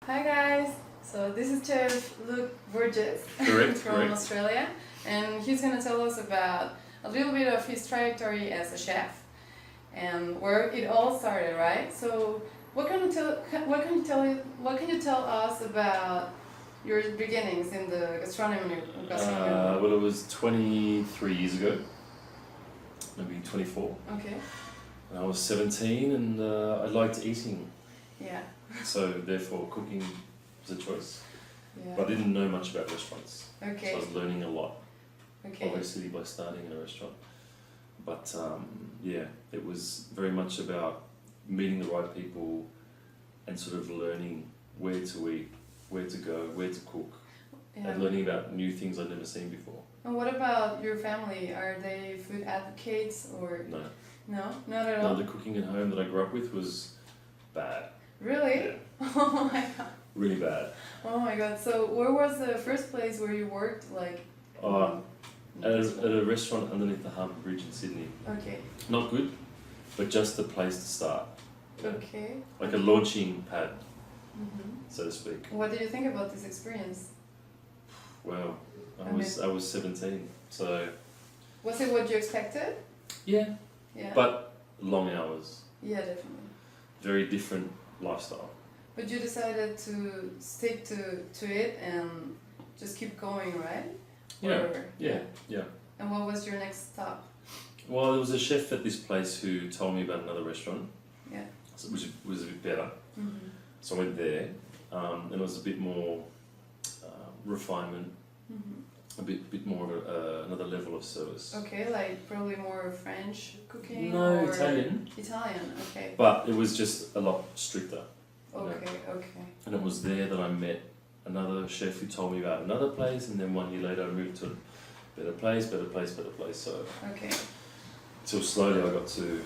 Hi guys, so this is Chef Luke Burgess from Australia, and he's going to tell us about a little bit of his trajectory as a chef and where it all started, right? So what can you tell us about your beginnings in the gastronomy? Well, it was 23 years ago, maybe 24. Okay. And I was 17 and I liked eating. Yeah. So therefore cooking was a choice. Yeah. But I didn't know much about restaurants. Okay. So I was learning a lot, Okay. obviously by starting in a restaurant. But yeah, it was very much about meeting the right people and sort of learning where to eat, where to go, where to cook, Yeah. and learning about new things I'd never seen before. And what about your family? Are they food advocates or No. no? Not at No, all. the cooking at home that I grew up with was bad. Really? Yeah, Oh my god. really bad. Oh my god. So where was the first place where you worked? Like At a restaurant underneath the Harbour Bridge in Sydney. Okay. Not good, but just a place to start. Yeah. Okay. Like a launching pad, Mm-hmm. so to speak. What did you think about this experience? Well, I was 17, so Was it what you expected? yeah, Yeah. but long hours, Yeah, definitely. very different lifestyle. But you decided to stick to it and just keep going, right? Yeah, Or- yeah. And what was your next stop? Well, there was a chef at this place who told me about another restaurant, Yeah. which was a bit better. Mm-hmm. So I went there, and it was a bit more refinement, Mm-hmm. a bit more of another level of service. Okay, like probably more French cooking. No, or Italian. Italian. Okay. But it was just a lot stricter. Okay. Okay. And it was there that I met another chef who told me about another place, and then 1 year later I moved to a better place. So Okay. till slowly I got to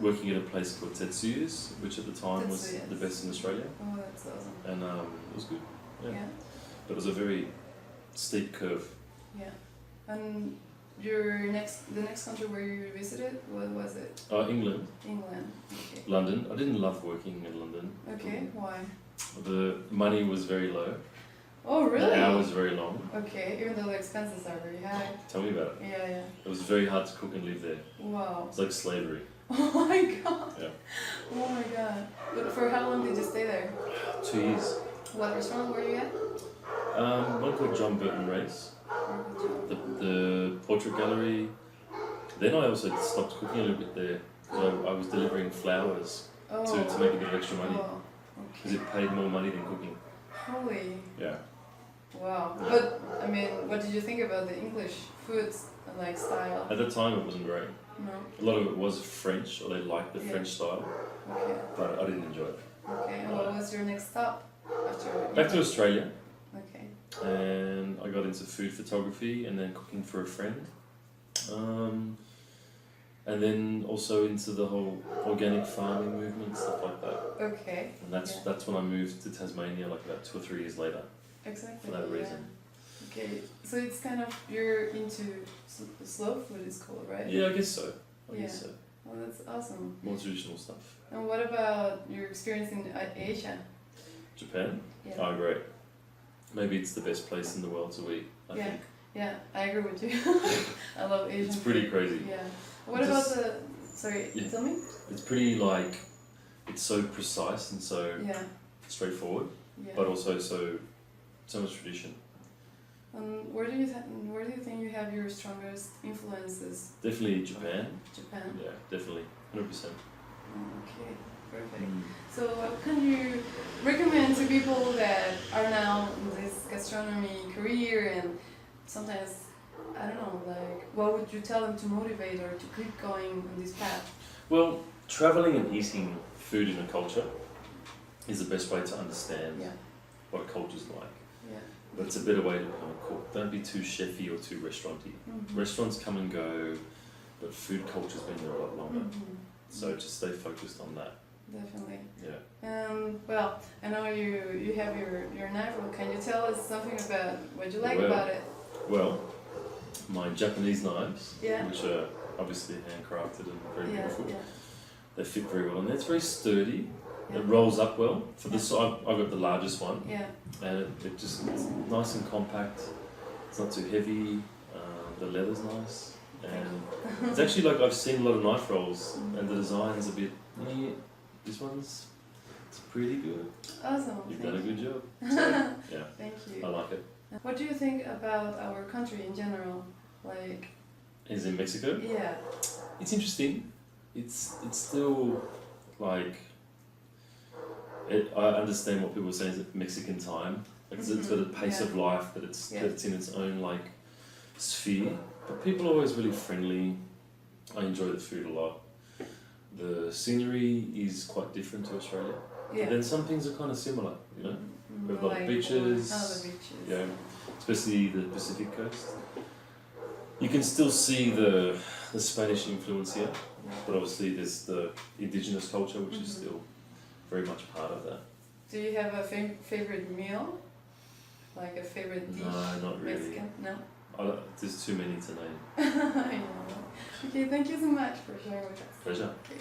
working at a place called Tetsuya's, which at the time was Tetsuya's. the best in Australia, Oh, that's awesome. and it was good. Yeah. Yeah. But it was a very steep curve. Yeah. And the next country where you visited, what was it? England, England. Okay. London. I didn't love working in London. Okay. Why? The money was very low. Oh, really? The hours very long. Okay. Even though the expenses are very high. Tell me about it. Yeah. Yeah. It was very hard to cook and live there. Wow. It's like slavery. Oh my god. Yeah. Oh my god. But for how long did you stay there? 2 years. What restaurant were you at? One called John Burton Race, the portrait gallery. Then I also stopped cooking a little bit there because I was delivering flowers Oh. to make a bit of extra money Oh. because Okay. it paid more money than cooking. Holy. Yeah. Wow. But I mean, what did you think about the English food like style? At the time it wasn't great. No. A lot of it was French, or they liked the Yeah. French style, Okay. but I didn't enjoy it. Okay. And what was your next stop after? Back to Australia, Okay. and I got into food photography and then cooking for a friend. And then also into the whole organic farming movement, stuff like that. Okay. And Yeah. that's when I moved to Tasmania, like about 2 or 3 years later, Exactly. for that yeah. reason. Okay. So it's kind of you're into slow food is called, right? Yeah, I guess so. I Yeah. guess so. Oh, that's awesome. More traditional stuff. And what about your experience in Asia? Japan? Yeah. Oh, great. Maybe it's the best place in the world to eat, I Yeah. think. Yeah, I agree with you. I love Asian It's pretty food. crazy. Yeah. What Just- about the? Sorry, Yeah. tell me. It's pretty like, it's so precise and so Yeah. straightforward, Yeah. but also so much tradition. Where do you think you have your strongest influences? Definitely Japan. Japan. Yeah, definitely. 100%. Okay, perfect. Mm. So what can you recommend to people that are now in this gastronomy career and sometimes, I don't know, like, what would you tell them to motivate or to keep going on this path? Well, traveling and eating food in a culture is the best way to understand Yeah, what a culture's like. yeah. But it's a better way to become a cook. Don't be too chefy or too restauranty. Mhm. Restaurants come and go, but food culture's been there a lot longer. Mhm. So just stay focused on that. Definitely. Yeah. Well, I know you have your knife. Can you tell us something about what you like Well, about it? Well, my Japanese knives, Yeah. which are obviously handcrafted and very Yeah, beautiful, yeah, they fit very well in there. It's very sturdy. Yeah. It rolls up well. For this, I've got the largest one, Yeah. and it just it's nice and compact. It's not too heavy. The leather's nice, and it's actually like I've seen a lot of knife rolls, and the design's a bit. This one's it's pretty good. Awesome. You've done a good job. So, yeah. Thank you. I like it. What do you think about our country in general? Like. Is in Mexico? Yeah. It's interesting. It's still like. I understand what people are saying is Mexican time. Like it's got a pace of life that it's in its own like sphere. But people are always really friendly. I enjoy the food a lot. The scenery is quite different to Australia. Yeah. But then some things are kind of similar, you know. We've got like beaches. The beaches. Yeah, especially the Pacific coast. You can still see the Spanish influence here, but obviously there's the indigenous culture, which is still very much part of that. Do you have a favorite meal? Like a favorite dish? No, not really. Mexican? No? There's too many to name. I know. Okay, thank you so much for sharing with us. Pleasure. Okay.